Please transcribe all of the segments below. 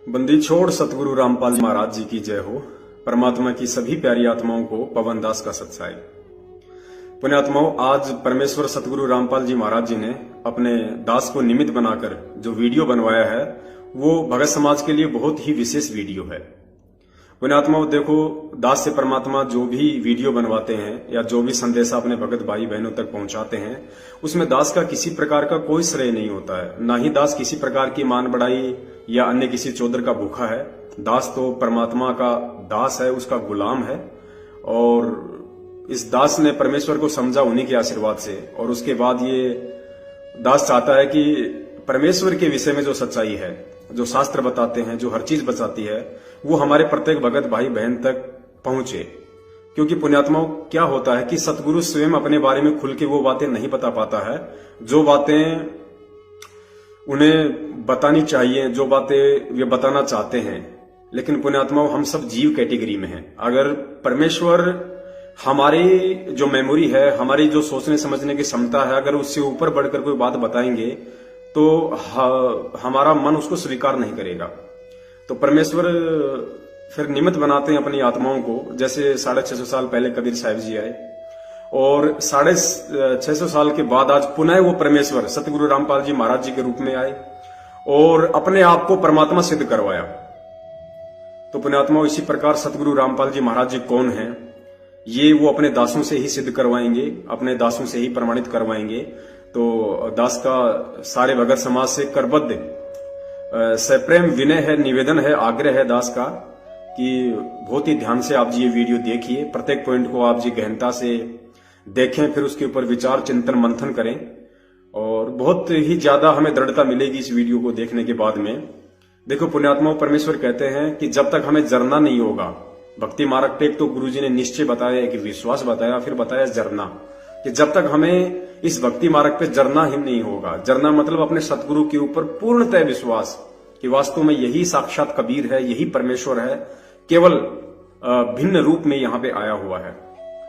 बंदी छोड़ सतगुरु रामपाल जी महाराज जी की जय हो। परमात्मा की सभी प्यारी आत्माओं को पवन दास का सत्साई। पुण्यात्माओं, आज परमेश्वर सतगुरु रामपाल जी महाराज जी ने अपने दास को निमित्त बनाकर जो वीडियो बनवाया है वो भगत समाज के लिए बहुत ही विशेष वीडियो है। पुण्यात्माओं, देखो, दास से परमात्मा जो भी वीडियो बनवाते हैं या जो भी संदेशा अपने भगत भाई बहनों तक पहुंचाते हैं उसमें दास का किसी प्रकार का कोई श्रेय नहीं होता है। ना ही दास किसी प्रकार की मान बढ़ाई या अन्य किसी चौधर का भूखा है। दास तो परमात्मा का दास है, उसका गुलाम है। और इस दास ने परमेश्वर को समझा उन्हीं के आशीर्वाद से। और उसके बाद ये दास चाहता है कि परमेश्वर के विषय में जो सच्चाई है, जो शास्त्र बताते हैं, जो हर चीज बताती है, वो हमारे प्रत्येक भगत भाई बहन तक पहुंचे। क्योंकि पुण्यात्माओं, क्या होता है कि सतगुरु स्वयं अपने बारे में खुल के वो बातें नहीं बता पाता है जो बातें उन्हें बतानी चाहिए, जो बातें वे बताना चाहते हैं। लेकिन पुण्यात्माओं, हम सब जीव कैटेगरी में हैं। अगर परमेश्वर हमारी जो मेमोरी है, हमारी जो सोचने समझने की क्षमता है, अगर उससे ऊपर बढ़कर कोई बात बताएंगे तो हमारा मन उसको स्वीकार नहीं करेगा। तो परमेश्वर फिर निमित्त बनाते हैं अपनी आत्माओं को। जैसे 650 साल पहले कबीर साहिब जी आए और 650 साल के बाद आज पुनः वो परमेश्वर सतगुरु रामपाल जी महाराज जी के रूप में आए और अपने आप को परमात्मा सिद्ध करवाया। तो पुण्यात्माओं, इसी प्रकार सतगुरु रामपाल जी महाराज जी कौन हैं, ये वो अपने दासों से ही सिद्ध करवाएंगे, अपने दासों से ही प्रमाणित करवाएंगे। तो दास का सारे भगत समाज से करबद्ध सप्रेम विनय है, निवेदन है, आग्रह है दास का कि बहुत ही ध्यान से आप जी ये वीडियो देखिए। प्रत्येक पॉइंट को आप जी गहनता से देखें, फिर उसके ऊपर विचार चिंतन मंथन करें। और बहुत ही ज्यादा हमें दृढ़ता मिलेगी इस वीडियो को देखने के बाद में। देखो पुण्यात्माओं, परमेश्वर कहते हैं कि जब तक हमें जरना नहीं होगा, भक्ति मार्ग पे एक तो गुरुजी ने निश्चय बताया, एक विश्वास बताया, फिर बताया जरना, कि जब तक हमें इस भक्ति मार्ग पे जरना ही नहीं होगा। जरना मतलब अपने सतगुरु के ऊपर पूर्णतः विश्वास कि वास्तव में यही साक्षात कबीर है, यही परमेश्वर है, केवल भिन्न रूप में यहाँ पे आया हुआ है।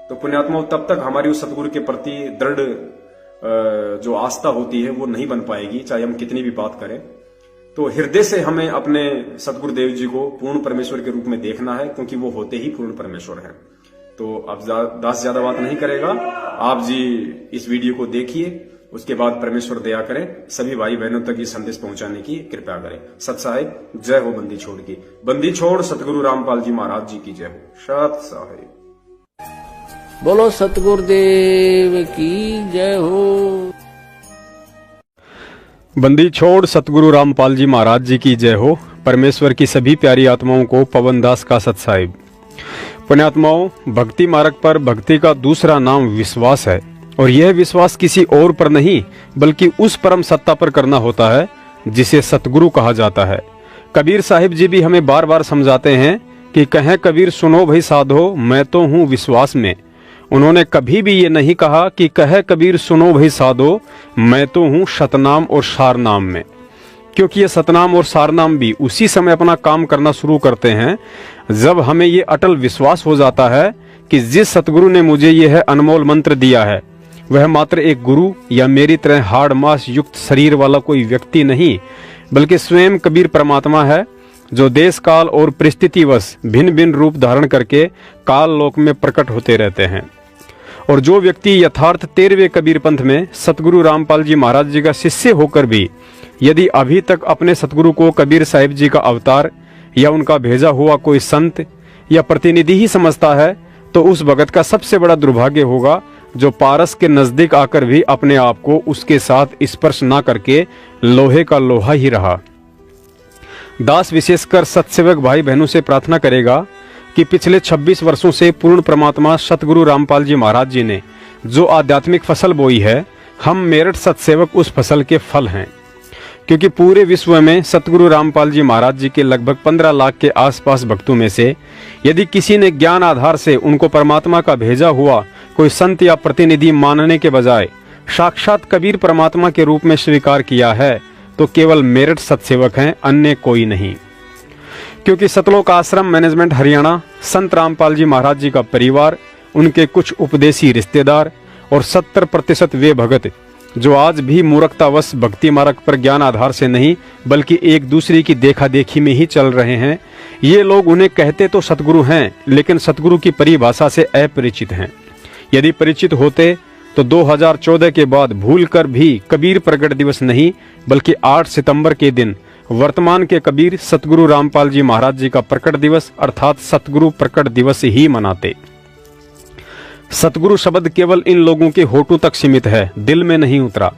तो पुण्यात्माओं, तब तक हमारी उस सतगुरु के प्रति दृढ़ जो आस्था होती है वो नहीं बन पाएगी, चाहे हम कितनी भी बात करें। तो हृदय से हमें अपने सतगुरुदेव जी को पूर्ण परमेश्वर के रूप में देखना है, क्योंकि वो होते ही पूर्ण परमेश्वर हैं। तो अब दास ज्यादा बात नहीं करेगा, आप जी इस वीडियो को देखिए, उसके बाद परमेश्वर दया करें, सभी भाई बहनों तक ये संदेश पहुंचाने की कृपा करें। सत साहिब जय हो। बंदी छोड़ की बंदी छोड़ सतगुरु रामपाल जी महाराज जी की जय हो। सत साहिब बोलो सतगुरुदेव की जय हो। बंदी छोड़ सतगुरु रामपाल जी महाराज जी की जय हो। परमेश्वर की सभी प्यारी आत्माओं को पवन दास का सत साहिब। पुण्यात्माओं, भक्ति मार्ग पर भक्ति का दूसरा नाम विश्वास है। और यह विश्वास किसी और पर नहीं बल्कि उस परम सत्ता पर करना होता है जिसे सतगुरु कहा जाता है। कबीर साहिब जी भी हमें बार बार समझाते हैं कि कहें कबीर सुनो भाई साधो, मैं तो हूँ विश्वास में। उन्होंने कभी भी ये नहीं कहा कि कहे कबीर सुनो भाई साधो, मैं तो हूँ शतनाम और सारनाम में। क्योंकि ये सतनाम और सारनाम भी उसी समय अपना काम करना शुरू करते हैं जब हमें ये अटल विश्वास हो जाता है कि जिस सतगुरु ने मुझे यह अनमोल मंत्र दिया है वह मात्र एक गुरु या मेरी तरह हाड़ मांस युक्त शरीर वाला कोई व्यक्ति नहीं, बल्कि स्वयं कबीर परमात्मा है, जो देश काल और परिस्थितिवश भिन्न भिन्न रूप धारण करके काल लोक में प्रकट होते रहते हैं। और जो व्यक्ति यथार्थ 13वें कबीर पंथ में सतगुरु रामपाल जी महाराज जी का शिष्य होकर भी यदि अभी तक अपने सतगुरु को कबीर साहिब जी का अवतार या उनका भेजा हुआ कोई संत या प्रतिनिधि ही समझता है, तो उस भगत का सबसे बड़ा दुर्भाग्य होगा जो पारस के नजदीक आकर भी अपने आप को उसके साथ स्पर्श ना करके लोहे का लोहा ही रहा। दास विशेषकर सत्सेवक भाई बहनों से प्रार्थना करेगा कि पिछले 26 वर्षों से पूर्ण परमात्मा सतगुरु रामपाल जी महाराज जी ने जो आध्यात्मिक फसल बोई है, हम मेरठ सत्सेवक उस फसल के फल हैं। क्योंकि पूरे विश्व में सतगुरु रामपाल जी महाराज जी के लगभग 15 लाख के आसपास भक्तों में से यदि किसी ने ज्ञान आधार से उनको परमात्मा का भेजा हुआ कोई संत या प्रतिनिधि मानने के बजाय साक्षात कबीर परमात्मा के रूप में स्वीकार किया है, तो केवल मेरठ सत्सेवक हैं, अन्य कोई नहीं। क्योंकि सतलोक आश्रम मैनेजमेंट हरियाणा, संत रामपाल जी महाराज जी का परिवार, उनके कुछ उपदेशी रिश्तेदार और 70% वे भगत जो आज भी मूर्खतावश भक्ति मार्ग पर ज्ञान आधार से नहीं बल्कि एक दूसरे की देखा देखी में ही चल रहे हैं। ये लोग उन्हें कहते तो सतगुरु हैं, लेकिन सतगुरु की परिभाषा से अपरिचित हैं। यदि परिचित होते तो 2014 के बाद भूलकर भी कबीर प्रकट दिवस नहीं बल्कि 8 सितंबर के दिन वर्तमान के कबीर सतगुरु रामपाल जी महाराज जी का प्रकट दिवस अर्थात सतगुरु प्रकट दिवस ही मनाते। सतगुरु शब्द केवल इन लोगों के होठों तक सीमित है, दिल में नहीं उतरा।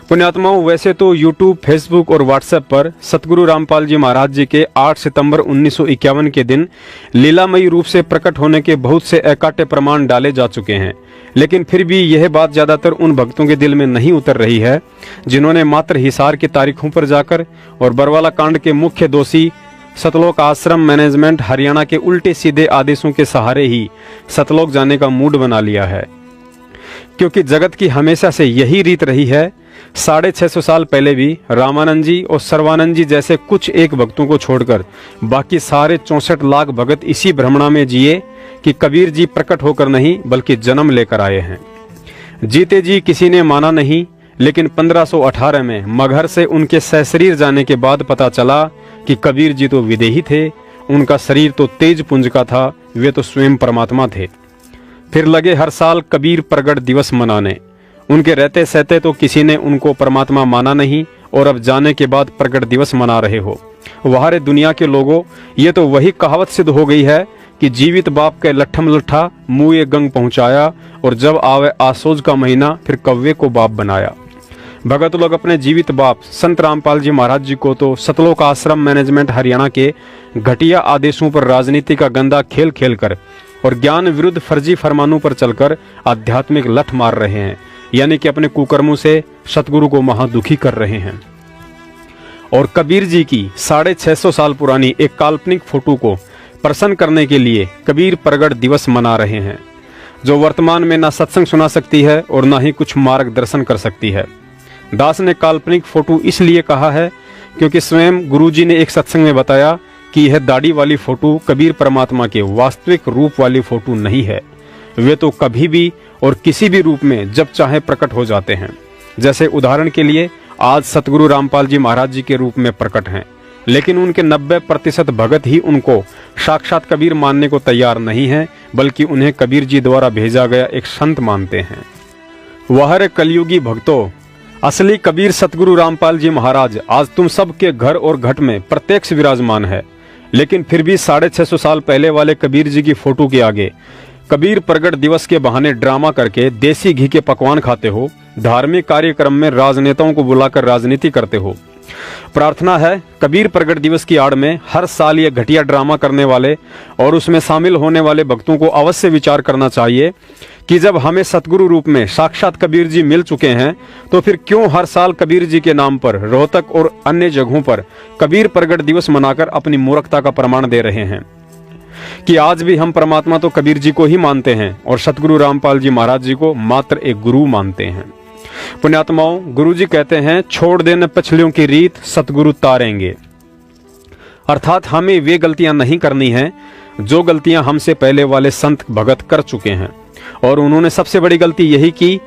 पुण्यात्माओं, वैसे तो यूट्यूब, फेसबुक और व्हाट्सएप पर सतगुरु रामपाल जी महाराज जी के 8 सितंबर 1951 के दिन लीलामयी रूप से प्रकट होने के बहुत से अकाट्य प्रमाण डाले जा चुके हैं, लेकिन फिर भी यह बात ज्यादातर उन भक्तों के दिल में नहीं उतर रही है जिन्होंने मात्र हिसार की तारीखों पर जाकर और बरवाला कांड के मुख्य दोषी सतलोक आश्रम मैनेजमेंट हरियाणा के उल्टे सीधे आदेशों के सहारे ही सतलोक जाने का मूड बना लिया है। क्योंकि जगत की हमेशा से यही रीत रही है। 650 साल पहले भी रामानंद जी और सर्वानंद जी जैसे कुछ एक भक्तों को छोड़कर बाकी सारे 64 लाख भगत इसी भ्रमणा में जिए कि कबीर जी प्रकट होकर नहीं बल्कि जन्म लेकर आए हैं। जीते जी किसी ने माना नहीं, लेकिन 1518 में मगहर से उनके सशरीर जाने के बाद पता चला कि कबीर जी तो विदेही थे, उनका शरीर तो तेज पुंज का था, वे तो स्वयं परमात्मा थे। फिर लगे हर साल कबीर प्रगट दिवस मनाने। उनके रहते सहते तो किसी ने उनको परमात्मा माना नहीं और अब जाने के बाद प्रगट दिवस मना रहे हो। वाहरे दुनिया के लोगों, ये तो वही कहावत सिद्ध हो गई है कि जीवित बाप के लट्ठम लट्ठा मुँह गंग पहुंचाया और जब आवे आसोज का महीना फिर कव्वे को बाप बनाया। भगत लोग अपने जीवित बाप संत रामपाल जी महाराज जी को तो सतलोक आश्रम मैनेजमेंट हरियाणा के घटिया आदेशों पर राजनीति का गंदा खेल खेलकर और ज्ञान विरुद्ध फर्जी फरमानों पर चलकर आध्यात्मिक लठ मार रहे हैं, यानी कि अपने कुकर्मों से सतगुरु को महादुखी कर रहे हैं। और कबीर जी की 650 साल पुरानी एक काल्पनिक फोटो को प्रसन्न करने के लिए कबीर प्रगट दिवस मना रहे हैं, जो वर्तमान में ना सत्संग सुना सकती है और ना ही कुछ मार्गदर्शन कर सकती है। दास ने काल्पनिक फोटो इसलिए कहा है क्योंकि स्वयं गुरुजी ने एक सत्संग में बताया कि यह दाढ़ी वाली फोटो कबीर परमात्मा के वास्तविक रूप वाली फोटो नहीं है। वे तो कभी भी और किसी भी रूप में जब चाहे प्रकट हो जाते हैं। जैसे उदाहरण के लिए आज सतगुरु रामपाल जी महाराज जी के रूप में प्रकट हैं, लेकिन उनके 90% भगत ही उनको साक्षात कबीर मानने को तैयार नहीं है, बल्कि उन्हें कबीर जी द्वारा भेजा गया एक संत मानते हैं। वह कलयुगी भक्तों, असली कबीर सतगुरु रामपाल जी महाराज आज तुम सब के घर और घट में प्रत्यक्ष विराजमान है, लेकिन फिर भी 650 साल पहले वाले कबीर जी की फोटो के आगे कबीर प्रगट दिवस के बहाने ड्रामा करके देसी घी के पकवान खाते हो, धार्मिक कार्यक्रम में राजनेताओं को बुलाकर राजनीति करते हो। प्रार्थना है कबीर प्रगट दिवस की आड़ में हर साल ये घटिया ड्रामा करने वाले और उसमें शामिल होने वाले भक्तों को अवश्य विचार करना चाहिए कि जब हमें सतगुरु रूप में साक्षात कबीर जी मिल चुके हैं तो फिर क्यों हर साल कबीर जी के नाम पर रोहतक और अन्य जगहों पर कबीर प्रगट दिवस मनाकर अपनी मूर्खता का प्रमाण दे रहे हैं कि आज भी हम परमात्मा तो कबीर जी को ही मानते हैं और सतगुरु रामपाल जी महाराज जी को मात्र एक गुरु मानते हैं। पुण्यात्माओं, गुरु जी कहते हैं छोड़ देने पछलियों की रीत सतगुरु तारेंगे, अर्थात हमें वे गलतियां नहीं करनी हैं जो गलतियां हमसे पहले वाले संत भगत कर चुके हैं। और उन्होंने सबसे बड़ी गलती यही की,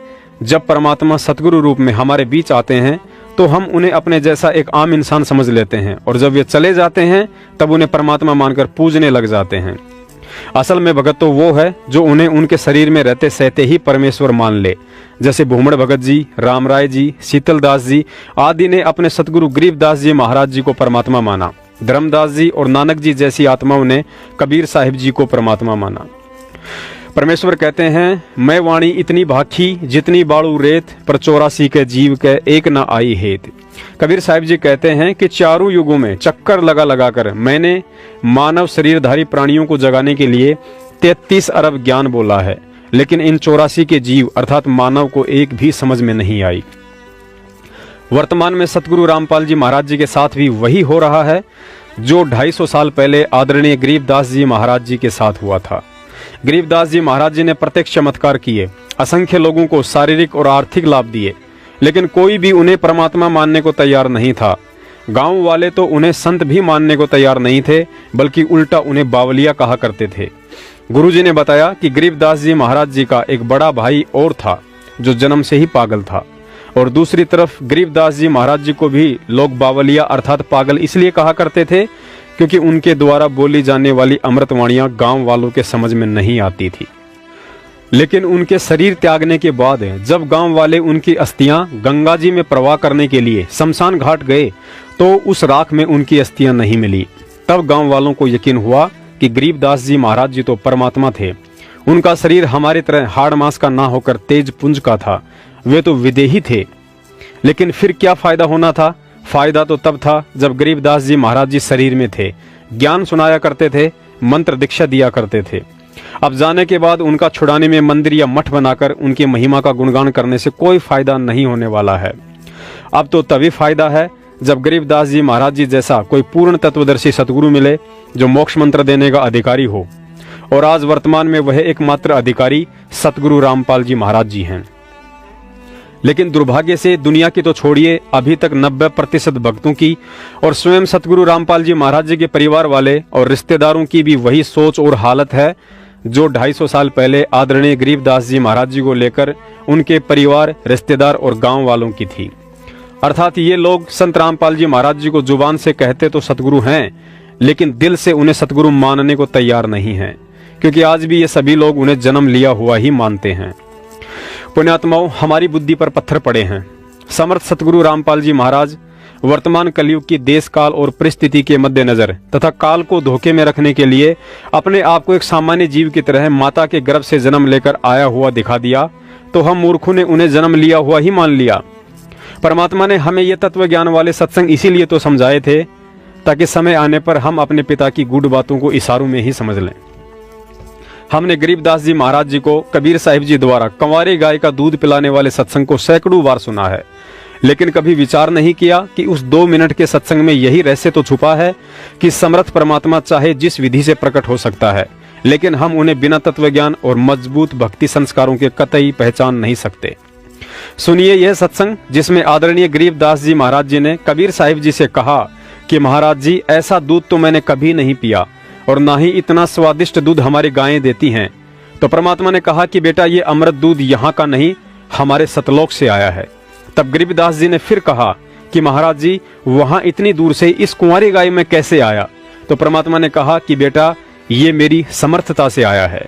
जब परमात्मा सतगुरु रूप में हमारे बीच आते हैं तो हम उन्हें अपने जैसा एक आम इंसान समझ लेते हैं और जब वे चले जाते हैं तब उन्हें परमात्मा मानकर पूजने लग जाते हैं। असल में भगत तो वो है जो उन्हें उनके शरीर में रहते सहते ही परमेश्वर मान ले, जैसे भूमड़ भगत जी, रामराय जी, शीतलदास जी आदि ने अपने सतगुरु गरीबदास जी महाराज जी को परमात्मा माना। धर्मदास जी और नानक जी जैसी आत्माओं ने कबीर साहिब जी को परमात्मा माना। परमेश्वर कहते हैं मैं वाणी इतनी भाखी जितनी बाड़ू रेत, पर 84 के जीव के एक न आई हेत। कबीर साहिब जी कहते हैं कि चारों युगों में चक्कर लगा लगा कर मैंने मानव शरीरधारी प्राणियों को जगाने के लिए 33 अरब ज्ञान बोला है, लेकिन इन 84 के जीव अर्थात मानव को एक भी समझ में नहीं आई। वर्तमान में सतगुरु रामपाल जी महाराज जी के साथ भी वही हो रहा है जो 250 साल पहले आदरणीय गरीबदास जी महाराज जी के साथ हुआ था। गरीबदास जी महाराज जी ने प्रत्यक्ष चमत्कार किए, असंख्य लोगों को शारीरिक और आर्थिक लाभ दिए, लेकिन कोई भी उन्हें परमात्मा मानने को तैयार नहीं था। गांव वाले तो उन्हें संत भी मानने को तैयार नहीं थे, बल्कि उल्टा उन्हें बावलिया कहा करते थे। गुरुजी ने बताया कि गरीबदास जी महाराज जी का एक बड़ा भाई और था जो जन्म से ही पागल था। और दूसरी तरफ गरीबदास जी महाराज जी को भी लोग बावलिया अर्थात पागल इसलिए कहा करते थे क्योंकि उनके द्वारा बोली जाने वाली अमृतवाणियां गांव वालों के समझ में नहीं आती थी। लेकिन उनके शरीर त्यागने के बाद जब गांव वाले उनकी अस्थियां गंगा जी में प्रवाह करने के लिए शमशान घाट गए तो उस राख में उनकी अस्थियां नहीं मिली। तब गांव वालों को यकीन हुआ कि गरीबदास जी महाराज जी तो परमात्मा थे। उनका शरीर हमारी तरह हाड़ मांस का ना होकर तेज पुंज का था, वे तो विदेही थे। लेकिन फिर क्या फायदा होना था? फायदा तो तब था जब गरीबदास जी महाराज जी शरीर में थे, ज्ञान सुनाया करते थे, मंत्र दीक्षा दिया करते थे। अब जाने के बाद उनका छुड़ाने में मंदिर या मठ बनाकर उनकी महिमा का गुणगान करने से कोई फायदा नहीं होने वाला है। अब तो तभी फायदा है जब गरीबदास जी महाराज जी जैसा कोई पूर्ण तत्वदर्शी सतगुरु मिले जो मोक्ष मंत्र देने का अधिकारी हो। और आज वर्तमान में वह एकमात्र अधिकारी सतगुरु रामपाल जी महाराज जी हैं। लेकिन दुर्भाग्य से दुनिया की तो छोड़िए, अभी तक 90% भक्तों की और स्वयं सतगुरु रामपाल जी महाराज जी के परिवार वाले और रिश्तेदारों की भी वही सोच और हालत है जो 250 साल पहले आदरणीय गरीबदास जी महाराज जी को लेकर उनके परिवार, रिश्तेदार और गांव वालों की थी। अर्थात ये लोग संत रामपाल जी महाराज जी को जुबान से कहते तो सतगुरु हैं, लेकिन दिल से उन्हें सतगुरु मानने को तैयार नहीं हैं, क्योंकि आज भी ये सभी लोग उन्हें जन्म लिया हुआ ही मानते हैं। पुण्यात्माओं, हमारी बुद्धि पर पत्थर पड़े हैं। समर्थ सतगुरु रामपाल जी महाराज वर्तमान कलयुग की देश काल और परिस्थिति के मद्देनजर तथा काल को धोखे में रखने के लिए अपने आप को एक सामान्य जीव की तरह माता के गर्भ से जन्म लेकर आया हुआ दिखा दिया, तो हम मूर्खों ने उन्हें जन्म लिया हुआ ही मान लिया। परमात्मा ने हमें ये तत्व ज्ञान वाले सत्संग इसीलिए तो समझाए थे ताकि समय आने पर हम अपने पिता की गूढ़ बातों को इशारों में ही समझ लें। हमने गरीबदास जी महाराज जी को कबीर साहिब जी द्वारा कंवारी गाय का दूध पिलाने वाले सत्संग को सैकड़ों बार सुना है, लेकिन कभी विचार नहीं किया कि उस 2 मिनट के सत्संग में यही रहस्य तो छुपा है कि समर्थ परमात्मा चाहे जिस विधि से प्रकट हो सकता है, लेकिन हम उन्हें बिना तत्व ज्ञान और मजबूत भक्ति संस्कारों के कतई पहचान नहीं सकते। सुनिए यह सत्संग जिसमें आदरणीय गरीबदास जी महाराज जी ने कबीर साहिब जी से कहा कि महाराज जी, ऐसा दूध तो मैंने कभी नहीं पिया और ना ही इतना स्वादिष्ट दूध हमारी गायें देती हैं। तो परमात्मा ने कहा कि बेटा, ये अमृत दूध यहाँ का नहीं, हमारे सतलोक से आया है। तब गरीबदास जी ने फिर कहा कि महाराज जी, वहां इतनी दूर से इस कुंवारी गाय में कैसे आया? तो परमात्मा ने कहा कि बेटा, ये मेरी समर्थता से आया है।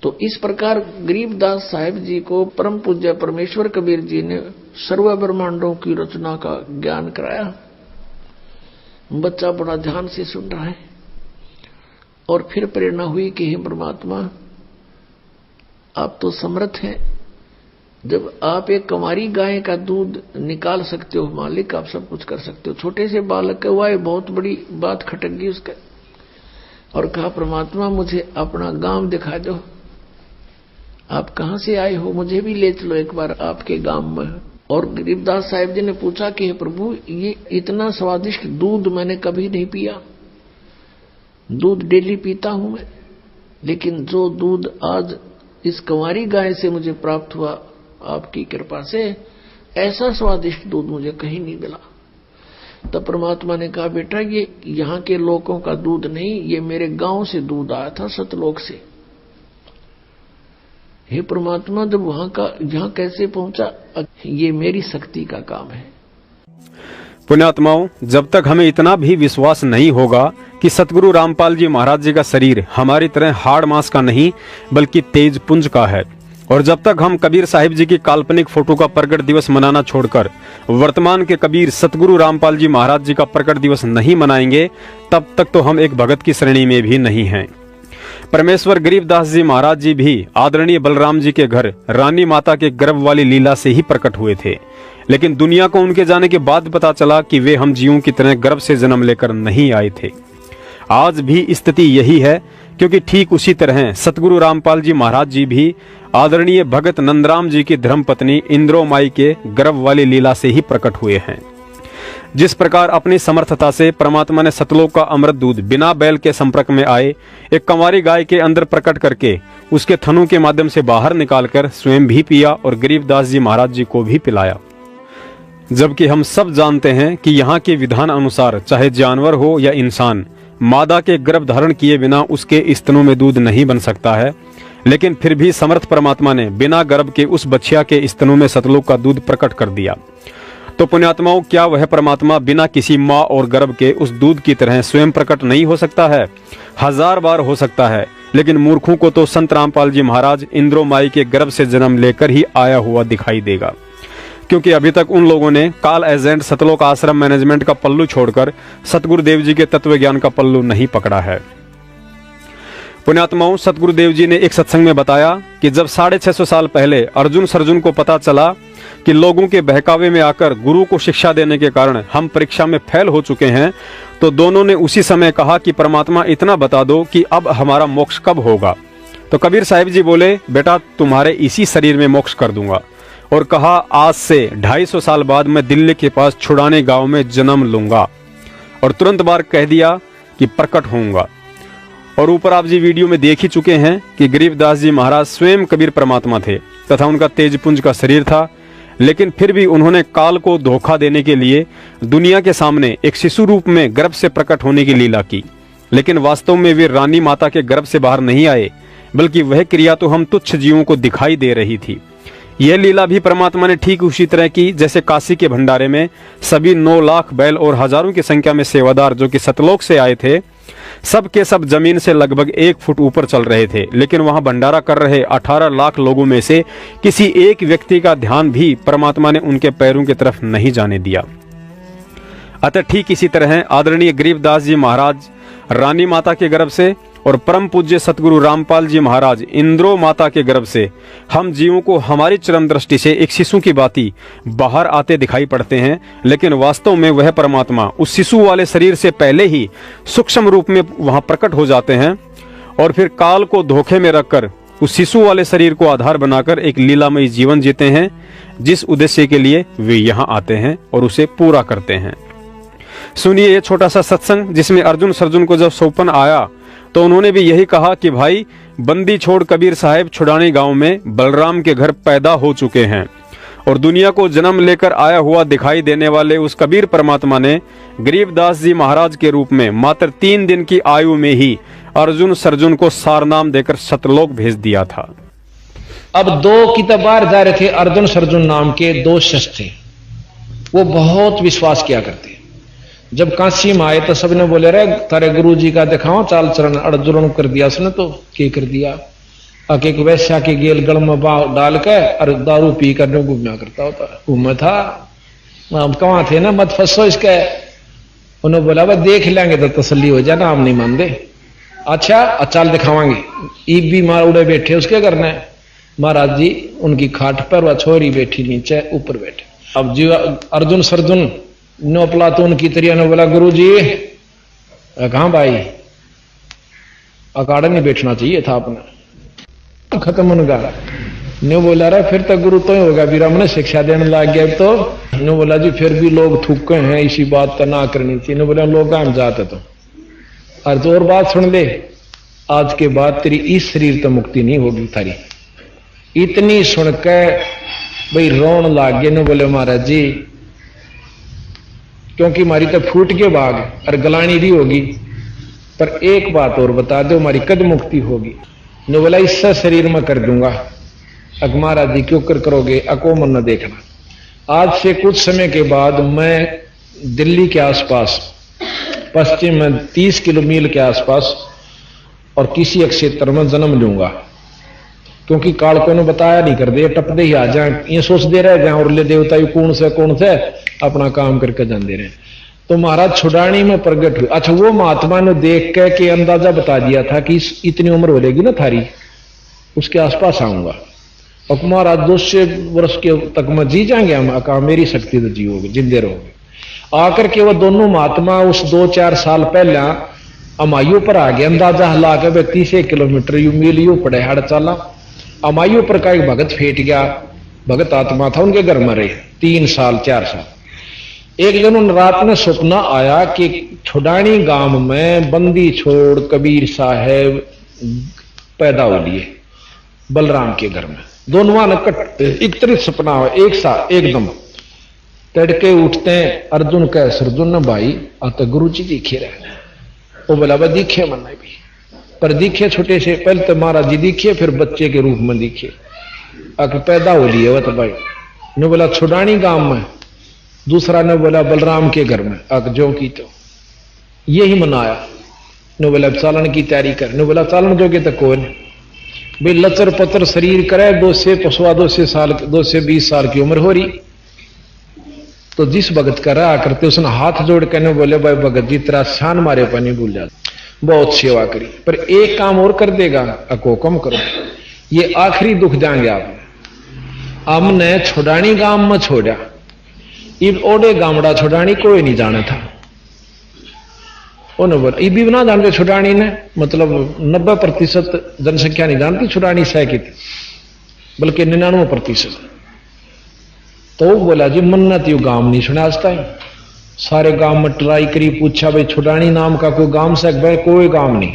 तो इस प्रकार गरीबदास साहिब जी को परम पूज्य परमेश्वर कबीर जी ने सर्व ब्रह्मांडों की रचना का ज्ञान कराया। बच्चा बड़ा ध्यान से सुन रहा है और फिर प्रेरणा हुई कि हे परमात्मा, आप तो समर्थ हैं। जब आप एक कंवारी गाय का दूध निकाल सकते हो मालिक, आप सब कुछ कर सकते हो। छोटे से बालक का हुआ, बहुत बड़ी बात खटक गई उसका और कहा, परमात्मा मुझे अपना गांव दिखा दो। आप कहां से आए हो? मुझे भी ले चलो एक बार आपके गांव में। और गरीबदास साहिब जी ने पूछा कि हे प्रभु, ये इतना स्वादिष्ट दूध मैंने कभी नहीं पिया। दूध डेली पीता हूं मैं, लेकिन जो दूध आज इस कंवारी गाय से मुझे प्राप्त हुआ आपकी कृपा से, ऐसा स्वादिष्ट दूध मुझे कहीं नहीं मिला। तब परमात्मा ने कहा, बेटा, ये यहाँ के लोगों का दूध नहीं, ये मेरे गांव से दूध आया था, सतलोक से। हे परमात्मा, जब वहां का यहाँ कैसे पहुंचा? ये मेरी शक्ति का काम है। पुण्यात्माओं, जब तक हमें इतना भी विश्वास नहीं होगा कि सतगुरु रामपाल जी महाराज जी का शरीर हमारी तरह हाड़ मांस का नहीं बल्कि तेज पुंज का है, और जब तक हम कबीर साहिब जी की काल्पनिक फोटो का प्रकट दिवस मनाना छोड़कर वर्तमान के कबीर सतगुरु रामपाल जी महाराज जी का प्रकट दिवस नहीं मनाएंगे, तब तक तो हम एक भगत की श्रेणी में भी नहीं हैं। परमेश्वर गरीबदास जी महाराज जी भी आदरणीय बलराम जी के घर रानी माता के गर्भ वाली लीला से ही प्रकट हुए थे, लेकिन दुनिया को उनके जाने के बाद पता चला कि वे हम जीवों की तरह गर्भ से जन्म लेकर नहीं आए थे। आज भी स्थिति यही है, क्योंकि ठीक उसी तरह सतगुरु रामपाल जी महाराज जी भी आदरणीय भगत नंदराम जी की धर्मपत्नी इंद्रोमाई के गर्भ वाली लीला से ही प्रकट हुए हैं। जिस प्रकार अपनी समर्थता से परमात्मा ने सतलोक का अमृत दूध बिना बैल के संपर्क में आए एक कंवारी गाय के अंदर प्रकट करके उसके थनों के माध्यम से बाहर निकालकर स्वयं भी पिया और गरीबदास जी महाराज जी को भी पिलाया। जबकि हम सब जानते हैं कि यहाँ के विधान अनुसार चाहे जानवर हो या इंसान, मादा के गर्भ धारण किए बिना उसके स्तनों में दूध नहीं बन सकता है। लेकिन फिर भी समर्थ परमात्मा ने बिना गर्भ के उस बछिया के स्तनों में सतलोक का दूध प्रकट कर दिया। तो पुण्यात्माओं, क्या वह परमात्मा बिना किसी माँ और गर्भ के उस दूध की तरह स्वयं प्रकट नहीं हो सकता है? 1000 बार हो सकता है, लेकिन मूर्खों को तो संत रामपाल जी महाराज इंद्रो माई के गर्भ से जन्म लेकर ही आया हुआ दिखाई देगा, क्योंकि अभी तक उन लोगों ने काल एजेंट सतलोक आश्रम मैनेजमेंट का पल्लू छोड़कर सतगुरुदेव जी के तत्व ज्ञान का पल्लू नहीं पकड़ा है। पुण्यात्माओं, सतगुरुदेव जी ने एक सत्संग में बताया कि जब 650 साल पहले अर्जुन सर्जुन को पता चला कि लोगों के बहकावे में आकर गुरु को शिक्षा देने के कारण हम परीक्षा में फेल हो चुके हैं, तो दोनों ने उसी समय कहा कि परमात्मा इतना बता दो कि अब हमारा मोक्ष कब होगा। तो कबीर साहिब जी बोले, बेटा तुम्हारे इसी शरीर में मोक्ष कर दूंगा, और कहा आज से 250 साल बाद मैं दिल्ली के पास छुड़ाने गांव में जन्म लूंगा, और तुरंत बार कह दिया कि प्रकट होऊंगा। और ऊपर आप जी वीडियो में देख ही चुके हैं कि गरीबदास जी महाराज स्वयं कबीर परमात्मा थे तथा उनका तेजपुंज का शरीर था, लेकिन फिर भी उन्होंने काल को धोखा देने के लिए दुनिया के सामने एक शिशु रूप में गर्भ से प्रकट होने की लीला की। लेकिन वास्तव में वे रानी माता के गर्भ से बाहर नहीं आए, बल्कि वह क्रिया तो हम तुच्छ जीवों को दिखाई दे रही थी। यह लीला भी परमात्मा ने ठीक उसी तरह की जैसे काशी के भंडारे में सभी 9 लाख बैल और हजारों की संख्या में सेवादार जो कि सतलोक से आए थे, सब के सब जमीन से लगभग 1 फुट ऊपर चल रहे थे, लेकिन वहां भंडारा कर रहे 18 लाख लोगों में से किसी एक व्यक्ति का ध्यान भी परमात्मा ने उनके पैरों की तरफ नहीं जाने दिया। अतः ठीक इसी तरह आदरणीय गरीबदास जी महाराज रानी माता के गर्भ से और परम पूज्य सतगुरु रामपाल जी महाराज इंद्रो माता के गर्भ से हम जीवों को हमारी चरम दृष्टि से एक शिशु की भांति बाहर आते दिखाई पड़ते हैं, लेकिन वास्तव में वह परमात्मा उस शिशु वाले शरीर से पहले ही सूक्ष्म रूप में वहां प्रकट हो जाते हैं, और फिर काल को धोखे में रखकर उस शिशु वाले शरीर को आधार बनाकर एक लीलामयी जीवन जीते हैं, जिस उद्देश्य के लिए वे यहाँ आते हैं और उसे पूरा करते हैं। सुनिए ये छोटा सा सत्संग जिसमें अर्जुन सर्जुन को जब सौंपन आया तो उन्होंने भी यही कहा कि भाई बंदी छोड़ कबीर साहब छुड़ानी गांव में बलराम के घर पैदा हो चुके हैं, और दुनिया को जन्म लेकर आया हुआ दिखाई देने वाले उस कबीर परमात्मा ने गरीबदास जी महाराज के रूप में मात्र 3 दिन की आयु में ही अर्जुन सर्जुन को सारनाम देकर सतलोक भेज दिया था। अब 2 किताबार जा रहे थे, अर्जुन सर्जुन नाम के 2 शिष्य थे। वो बहुत विश्वास किया करते। जब काशी में आए तो सबने बोले रे तारे गुरु जी का दिखाओ चाल चरण। अर्जुन कर दिया उसने तो क्या कर दिया, एक वैश्या के गेल गल में डाल के और दारू पी कर घूमना करता होता घूमे था। हम कहाँ थे ना, मत फंसो इसके। उन्होंने बोला भाई देख लेंगे तो तसल्ली हो जाए ना, हम नहीं मान दे। अच्छा चाल दिखावांगे। ईब भी मार उड़े बैठे उसके करना है। महाराज जी उनकी खाट पर वह छोरी बैठी नीचे ऊपर बैठे। अब जी अर्जुन सर्जुन नो प्लातून की तरिया ने बोला गुरु जी कहां भाई, अकाड़ा नहीं बैठना चाहिए था आपने, खत्म उनका। न्यू बोला रहा फिर तो गुरु तो ही होगा, बीरा मैंने शिक्षा देने लग गया। तो न्यू बोला जी फिर भी लोग थूके हैं, इसी बात तो ना करनी चाहिए। न्यू बोला लोग हम जाते तो और तो और बात सुन ले, आज के बाद तेरी इस शरीर तो मुक्ति नहीं होगी थारी। इतनी सुनकर भाई रोन लाग गए। न्यू बोले महाराज जी क्योंकि हमारी तो फूट के भाग और गलानी भी होगी, पर एक बात और बता दो हमारी कद मुक्ति होगी। ने बोला इससे शरीर में कर दूंगा। अग महाराज जी क्यों कर करोगे, अको मन न देखना। आज से कुछ समय के बाद मैं दिल्ली के आसपास पश्चिम में 30 किलोमीटर के आसपास और किसी एक क्षेत्र में जन्म लूंगा, क्योंकि काल को बताया नहीं कर दे, टपदे ही आ जाए, ये सोच दे रहे जाए और ले देवता यू कौन से अपना काम करके जान दे रहे। तो महाराज छुड़ानी में प्रगट हुए। अच्छा वो महात्मा ने देख के अंदाजा बता दिया था कि इतनी उम्र हो लेगी ना थारी, उसके आसपास आऊंगा। और महाराज 200 वर्ष के तक में जी जाएंगे हम, कहा मेरी शक्ति तो जियोगे जिंदे रहोगे। आकर के वो दोनों महात्मा उस 2-4 साल पहले अमायु पर आ गए। अंदाजा हिला के 30 किलोमीटर यू मील यू पड़े हड़ चाला। अमायु पर का एक भगत फेट गया, भगत आत्मा था, उनके घर में रहे 3 साल 4 साल। एक दिन उन रात में सपना आया कि छुड़ानी गांव में बंदी छोड़ कबीर साहब पैदा हो लिए बलराम के घर में। दोनों ने एक तरह सपना हुआ एक साथ एकदम। तड़के उठते हैं अर्जुन कह सर्जुन ने भाई आता गुरु जी दिखे रहे। वो बोला भाई दिखे मन भी पर दिखे छोटे से, पहले तो महाराज जी दिखे, फिर बच्चे के रूप में दिखे। आके पैदा हो लिए वह तो भाई ने बोला छुड़ानी गांव में, दूसरा ने बोला बलराम के घर में। आके जो की तो यही मनाया। ने बोला चालन की तैयारी कर। ने बोला चालन जोगे तो कौन भाई लचर पतर शरीर करे, 2 से 20 साल की उम्र हो रही। तो जिस भगत का रहा करते उसने हाथ जोड़ कर बोले भाई भगत जी तेरा शान मारे पानी भूल जा, बहुत सेवा करी, पर एक काम और कर देगा, अको कम करो, ये आखिरी दुख जाएंगे आप। हमने छुड़ानी गांव में छोड़ा, इब ओडे गामड़ा छुड़ानी कोई नहीं जाना था। उन्होंने बोला ये भी ना जानते छुड़ानी ने, मतलब 90% जनसंख्या नहीं जानती छुड़ानी सह की थी, बल्कि 99%। तो बोला जी मन्नत यू गांव नहीं सुना आज तक, सारे गांव में ट्राई करी, पूछा भाई छुड़ानी नाम का कोई गांव से, भाई कोई गांव नहीं।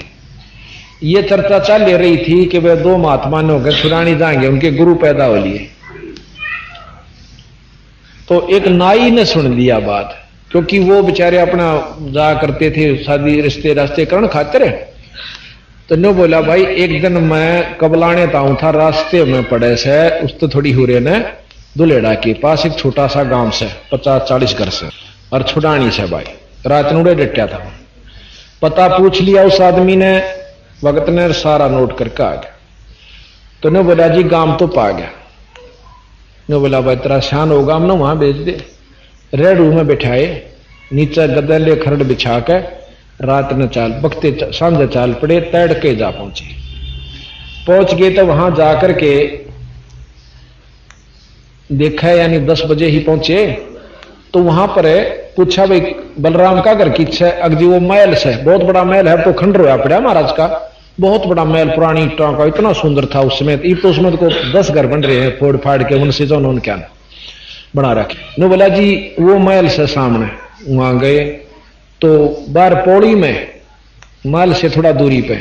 ये चर्चा चल रही थी कि वे 2 महात्मा ने होकर छुड़ानी जाएंगे, उनके गुरु पैदा हो लिए। तो एक नाई ने सुन लिया बात, क्योंकि वो बेचारे अपना जा करते थे शादी रिश्ते रास्ते करण खातिर। तो ने बोला भाई एक दिन मैं कबलाने ताऊं था, रास्ते में पड़े से उस तो थोड़ी हुरे ने दुलेड़ा के पास एक छोटा सा गांव से 50-40 घर से, और छुड़ानी से भाई रात नूड़े डटा था। पता पूछ लिया उस आदमी ने, भगत ने सारा नोट करके आ गया। तो ने बोला जी गांव तो पा गया। ने बोला भाई तेरा शान होगा, हम ना वहां भेज दे। रेड़ू में बिठाए, नीचे गदले खरड़ बिछा के रात ने चाल बकते सांझे चाल पड़े, तैड़ के जा पहुंच गए। तो वहां जाकर के देखा, यानी 10 बजे ही पहुंचे। तो वहां पर पूछा भाई बलराम का घर की इच्छा है? अगजी वो महल से, बहुत बड़ा महल है, तो खंड रोया पड़ा महाराज का, बहुत बड़ा महल पुरानी ईंटों का, इतना सुंदर था उस समय। तो उसमें को 10 घर बन रहे हैं फोड़ फाड़ के, उनसे जो उन्होंने क्या बना रखे। नो बोला जी वो महल से सामने, वहां गए तो बाहर पौड़ी में महल से थोड़ा दूरी पे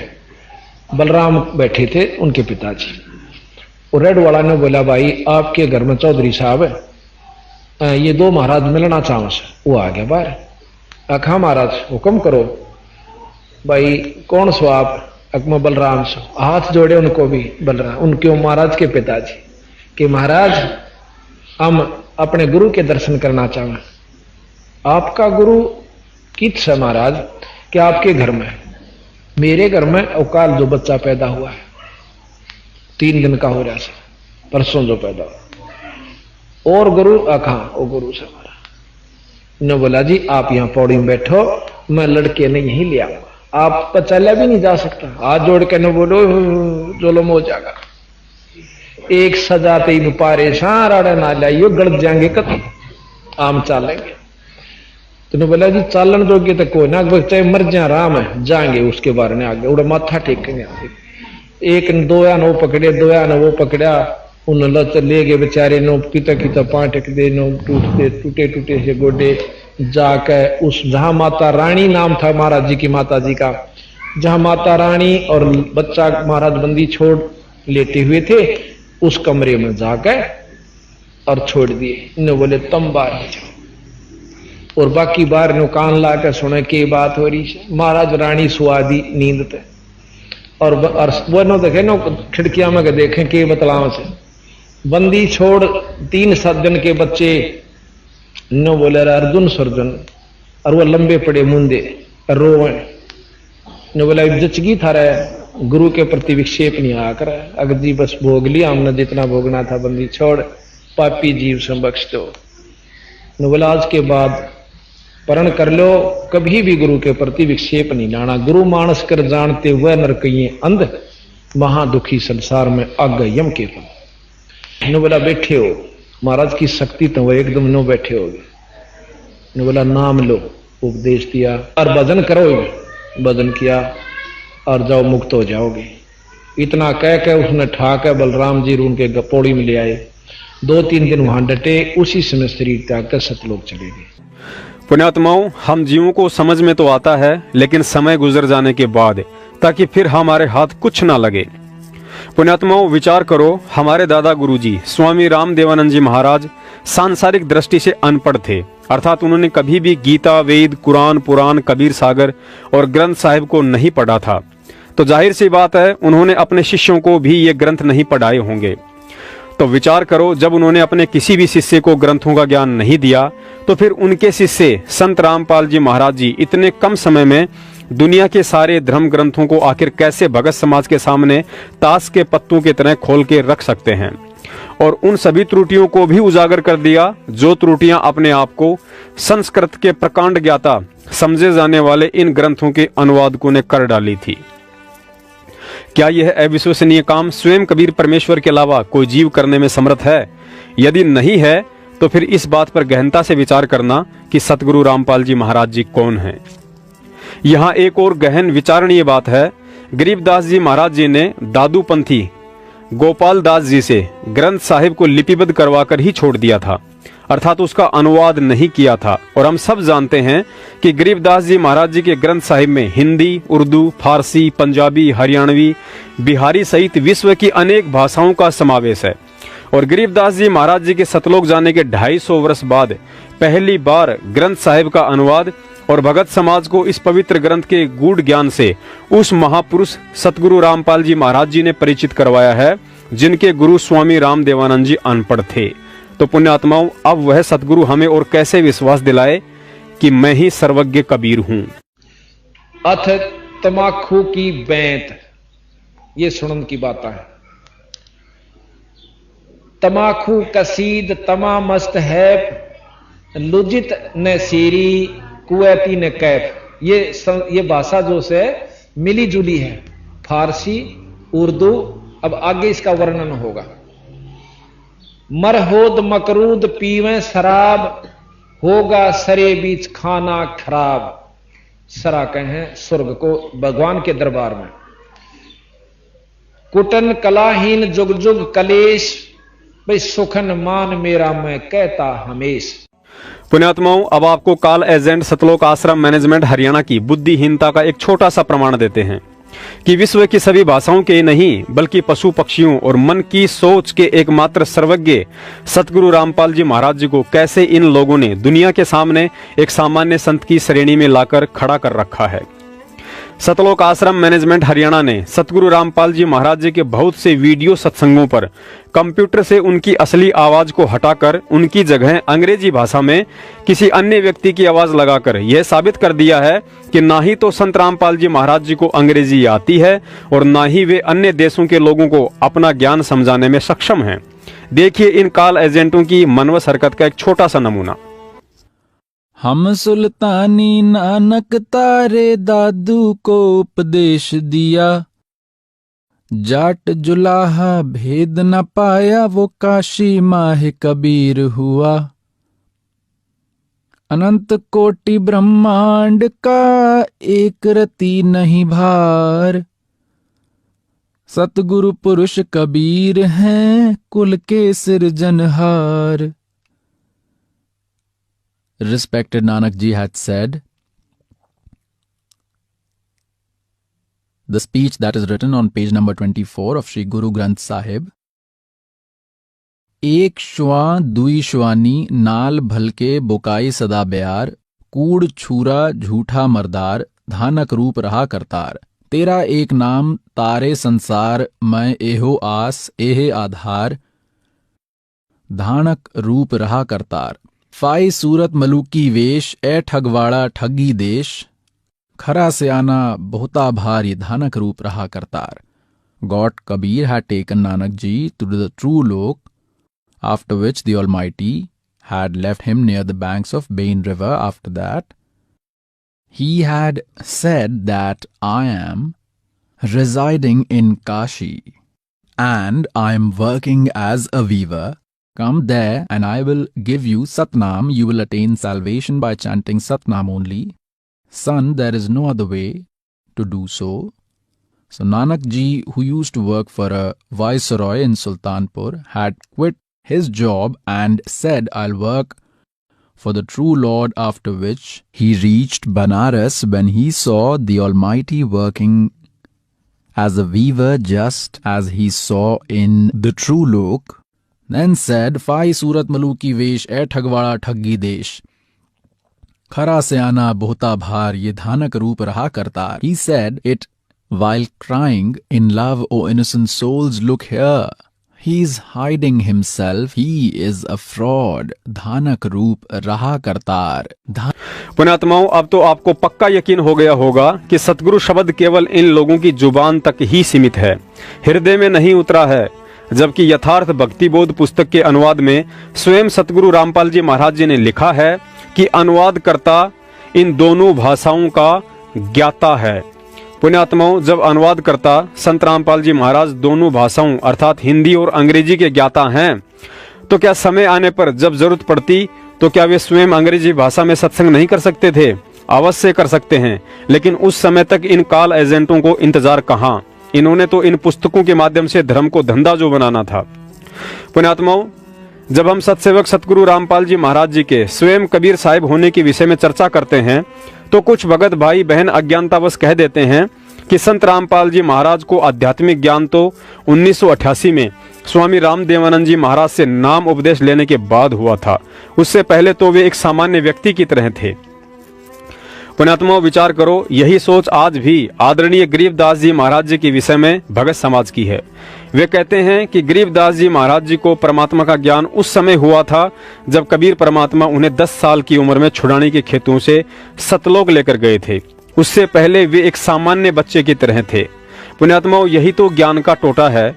बलराम बैठे थे, उनके पिताजी। और रेड वाला ने बोला भाई आपके घर में चौधरी साहब है, ये 2 महाराज मिलना चाहो से। वो आ गया बाहर, आखा महाराज हुक्म करो। भाई कौन सो आप? अकमा बलराम सो। हाथ जोड़े उनको भी बलराम, उनके महाराज के पिताजी कि महाराज हम अपने गुरु के दर्शन करना चाहें। आपका गुरु किस है महाराज? कि आपके घर में, मेरे घर में अवकाल जो बच्चा पैदा हुआ है 3 दिन का हो रहा है, परसों जो पैदा हुआ। और गुरु आखा वो गुरु से हमारा ने बोला जी आप यहां पौड़ी में बैठो, मैं लड़के ने यहीं ले आऊंगा, आप पर चला भी नहीं जा सकता। हाथ जोड़ के न बोलो जोलम हो जाएगा। एक सजाते ही पारे सारा ना लाइयो, गलत जाएंगे कत आम चालेंगे। तो ने बोला जी चालन जोगे तो कोई ना, चाहे मर जा राम है जाएंगे उसके बारे में आगे। उड़ा माथा टेकेंगे। एक 2 या नो पकड़े, 2 या वो पकड़ा, उन लच ले गए बेचारे नो, किता पां टेक दे नो, टूटे टूटे से गोडे जाकर उस जहां माता रानी नाम था महाराज जी की माता जी का, जहां माता रानी और बच्चा महाराज बंदी छोड़ लेटे हुए थे, उस कमरे में जाकर और छोड़ दिए। इन्होंने बोले तुम बाहर हो जाओ, और बाकी बाहर नो कान ला कर सुने के बात हो रही है। महाराज रानी सुआदी नींद पे, और वो नो देखे नो खिड़कियां में देखें के बतलाव से बंदी छोड़ 3-7 दिन के बच्चे नो बोले अर्जुन सर्जुन, और वो लंबे पड़े मुंदे रोए। नो बोला जचगी था रहे, गुरु के प्रति विक्षेप नहीं आकर अगर जी बस भोग लिया हमने जितना भोगना था, बंदी छोड़, पापी जीव से बख्श दो। नो बोला आज के बाद परण कर लो, कभी भी गुरु के प्रति विक्षेप नहीं लाना। गुरु मानस कर जानते हुए नरकइये अंध, महादुखी संसार में अग यम के फल। नो बोला बैठे हो, महाराज की शक्ति तो वो एकदम नो बैठे हो। ने बोला नाम लो, उपदेश दिया, और भजन करो। भजन किया और जाओ मुक्त हो जाओगे। इतना कह के उसने ठाकर बलराम जी उनके पौड़ी में ले आए। 2-3 दिन वहां डटे, उसी समय शरीर त्याग कर सतलोक चले गए। पुण्यात्माओं, हम जीवों को समझ में तो आता है, लेकिन समय गुजर जाने के बाद, ताकि फिर हमारे हाथ कुछ ना लगे। पुण्यात्माओं, विचार करो, हमारे दादा गुरुजी स्वामी रामदेवानंद जी महाराज सांसारिक दृष्टि से अनपढ़ थे, अर्थात उन्होंने कभी भी गीता, वेद, कुरान, पुराण, कबीर सागर और ग्रंथ साहिब को नहीं पढ़ा था। तो जाहिर सी बात है उन्होंने अपने शिष्यों को भी ये ग्रंथ नहीं पढ़ाए होंगे। तो विचार करो, जब उन्होंने अपने किसी भी शिष्य को ग्रंथों का ज्ञान नहीं दिया तो फिर उनके शिष्य संत रामपाल जी महाराज जी इतने कम समय में दुनिया के सारे धर्म ग्रंथों को आखिर कैसे भगत समाज के सामने ताश के पत्तों की तरह खोल के रख सकते हैं, और उन सभी त्रुटियों को भी उजागर कर दिया जो त्रुटियां अपने आप को संस्कृत के प्रकांड ज्ञाता समझे जाने वाले इन ग्रंथों के अनुवादकों ने कर डाली थी। क्या यह अविश्वसनीय काम स्वयं कबीर परमेश्वर के अलावा कोई जीव करने में समर्थ है? यदि नहीं है तो फिर इस बात पर गहनता से विचार करना कि सतगुरु रामपाल जी महाराज जी कौन हैं। यहाँ एक और गहन विचारणीय बात है। गरीबदास जी महाराज जी ने दादू पंथी गोपाल दास जी से ग्रंथ साहिब को लिपिबद्ध करवाकर ही छोड़ दिया था, अर्थात उसका अनुवाद नहीं किया था। और हम सब जानते हैं कि गरीबदास जी महाराज जी के ग्रंथ साहिब में हिंदी, उर्दू, फारसी, पंजाबी, हरियाणवी, बिहारी सहित विश्व की अनेक भाषाओं का समावेश है। और गरीबदास जी महाराज जी के सतलोक जाने के 250 वर्ष बाद पहली बार ग्रंथ साहिब का अनुवाद और भगत समाज को इस पवित्र ग्रंथ के गूढ़ ज्ञान से उस महापुरुष सतगुरु रामपाल जी महाराज जी ने परिचित करवाया है, जिनके गुरु स्वामी रामदेवानंद जी अनपढ़ थे। तो पुण्यात्माओं, अब वह सतगुरु हमें और कैसे विश्वास दिलाए कि मैं ही सर्वज्ञ कबीर हूं। अथ तमाखू की बैंत, ये सुनन की बात है। तमाखू कसीद तमा मस्त है, लुजित न सीरी कुवैती ने कैफ। ये भाषा जो से मिली जुली है, फारसी, उर्दू। अब आगे इसका वर्णन होगा। मरहोद मकरूद पीवें शराब, होगा सरे बीच खाना खराब। सरा कहें स्वर्ग को, भगवान के दरबार में। कुटन कलाहीन जुग जुग कलेश, भाई सुखन मान मेरा मैं कहता हमेश। पुण्यात्माओं, अब आपको कॉल एजेंट सतलोक आश्रम मैनेजमेंट हरियाणा की बुद्धिहीनता का एक छोटा सा प्रमाण देते हैं कि विश्व की सभी भाषाओं के नहीं बल्कि पशु पक्षियों और मन की सोच के एकमात्र सर्वज्ञ सतगुरु रामपाल जी महाराज जी को कैसे इन लोगों ने दुनिया के सामने एक सामान्य संत की श्रेणी में लाकर खड़ा कर रखा है। सतलोक आश्रम मैनेजमेंट हरियाणा ने सतगुरु रामपाल जी महाराज जी के बहुत से वीडियो सत्संगों पर कंप्यूटर से उनकी असली आवाज को हटाकर उनकी जगह अंग्रेजी भाषा में किसी अन्य व्यक्ति की आवाज लगाकर यह साबित कर दिया है कि ना ही तो संत रामपाल जी महाराज जी को अंग्रेजी आती है और ना ही वे अन्य देशों के लोगों को अपना ज्ञान समझाने में सक्षम हैं। देखिए इन कॉल एजेंटों की मनवस हरकत का एक छोटा सा नमूना। हम सुल्तानी नानक तारे दादू को उपदेश दिया, जाट जुलाहा भेद न पाया वो काशी माह कबीर हुआ। अनंत कोटि ब्रह्मांड का एक रति नहीं भार, सतगुरु पुरुष कबीर हैं कुल के सिरजनहार। Respected Nanak Ji had said, the speech that is written on page number 24 of Sri Guru Granth Sahib, एक श्वां दुई श्वानी नाल भलके बुकाई सदा ब्यार, कूड़ छूरा झूठा मरदार, धानक रूप रहा करतार। तेरा एक नाम तारे संसार, मैं एहो आस एहे आधार, धानक रूप रहा करतार। फाई सूरत मलूकी वेश, ए ठगवाड़ा ठगी देश, खरा से आना बहुता भारी, धानक रूप रहा Kartar. God Kabir had taken Nanak Ji to the true lok, after which the Almighty had left him near the banks of Bain river. After that, he had said that I am residing in Kashi and I am working as a weaver. Come there and I will give you Satnam. You will attain salvation by chanting Satnam only. Son, there is no other way to do so. So Nanak Ji, who used to work for a viceroy in Sultanpur, had quit his job and said, I'll work for the true Lord, after which he reached Banaras when he saw the Almighty working as a weaver just as he saw in the true lok. Then said, Fai Surat Maluki Vesh, ए ठगवाड़ा ठगी देश, खरा से आना बहुता भार, ये धानक रूप रहा Kartar. He said, it while crying, "In love, O innocent souls, look here. He is hiding himself. He is a fraud." धानक रूप रहा करतार। पुण्यात्माओं, अब तो आपको पक्का यकीन हो गया होगा कि सतगुरु शब्द केवल इन लोगों की जुबान तक ही सीमित है, हृदय में नहीं उतरा है। जबकि यथार्थ भक्ति बोध पुस्तक के अनुवाद में स्वयं सतगुरु रामपाल जी महाराज जी ने लिखा है कि अनुवादकर्ता इन दोनों भाषाओं का ज्ञाता है। पुण्यात्माओं, जब अनुवादकर्ता संत रामपाल जी महाराज दोनों भाषाओं अर्थात हिंदी और अंग्रेजी के ज्ञाता हैं, तो क्या समय आने पर जब जरूरत पड़ती तो क्या वे स्वयं अंग्रेजी भाषा में सत्संग नहीं कर सकते थे? अवश्य कर सकते हैं, लेकिन उस समय तक इन कॉल एजेंटों को इंतजार कहाँ। इन्होंने तो इन पुस्तकों के माध्यम से धर्म को धंधा जो बनाना था। पुण्यात्माओं, जब हम सतसेवक सतगुरु रामपाल जी महाराज जी के स्वयं कबीर साहिब होने के विषय में चर्चा करते हैं तो कुछ भगत भाई बहन अज्ञानतावश कह देते हैं कि संत रामपाल जी महाराज को आध्यात्मिक ज्ञान तो 1988 में स्वामी रामदेवानंद जी महाराज से नाम उपदेश लेने के बाद हुआ था। उससे पहले तो वे एक सामान्य व्यक्ति की तरह थे। पुण्यात्माओं, विचार करो, यही सोच आज भी आदरणीय गरीबदास जी महाराज जी के विषय में भगत समाज की है। वे कहते हैं कि गरीबदास जी महाराज जी को परमात्मा का ज्ञान उस समय हुआ था जब कबीर परमात्मा उन्हें 10 साल की उम्र में छुड़ाने के खेतों से सतलोक लेकर गए थे। उससे पहले वे एक सामान्य बच्चे की तरह थे। पुण्यात्माओं, यही तो ज्ञान का टोटा है।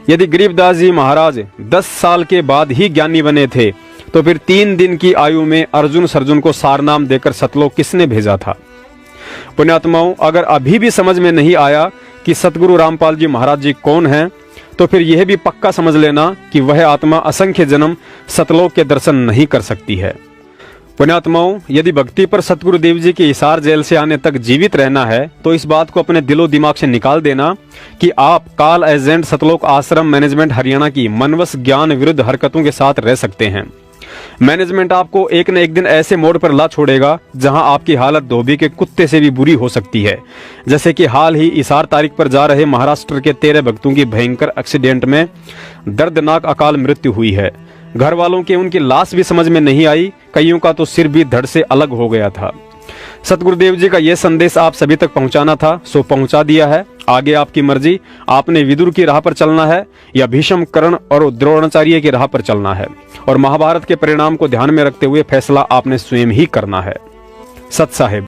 यदि गरीबदास जी महाराज 10 साल के बाद ही ज्ञानी बने थे तो फिर 3 दिन की आयु में अर्जुन सर्जुन को सारनाम देकर सतलोक किसने भेजा था? पुण्यात्माओं, अगर अभी भी समझ में नहीं आया कि सतगुरु रामपाल जी महाराज जी कौन हैं, तो फिर यह भी पक्का समझ लेना कि वह आत्मा असंख्य जन्म सतलोक के दर्शन नहीं कर सकती है। पुण्यात्माओं, यदि भक्ति पर सतगुरु देव जी के हिसार जेल से आने तक जीवित रहना है तो इस बात को अपने दिलो दिमाग से निकाल देना कि आप कॉल एजेंट सतलोक आश्रम मैनेजमेंट हरियाणा की मनवश ज्ञान विरुद्ध हरकतों के साथ रह सकते हैं। मैनेजमेंट आपको एक न एक दिन ऐसे मोड़ पर ला छोड़ेगा जहां आपकी हालत धोबी के कुत्ते से भी बुरी हो सकती है। जैसे कि हाल ही इसार तारीख पर जा रहे महाराष्ट्र के 13 भक्तों की भयंकर एक्सीडेंट में दर्दनाक अकाल मृत्यु हुई है। घर वालों के उनकी लाश भी समझ में नहीं आई, कईयों का तो सिर भी धड़ से अलग हो गया था। सतगुरुदेव जी का यह संदेश आप सभी तक पहुंचाना था, सो पहुंचा दिया है। आगे आपकी मर्जी, आपने विदुर की राह पर चलना है या भीष्म, कर्ण और द्रोणाचार्य की राह पर चलना है, और महाभारत के परिणाम को ध्यान में रखते हुए फैसला आपने स्वयं ही करना है। सत साहेब।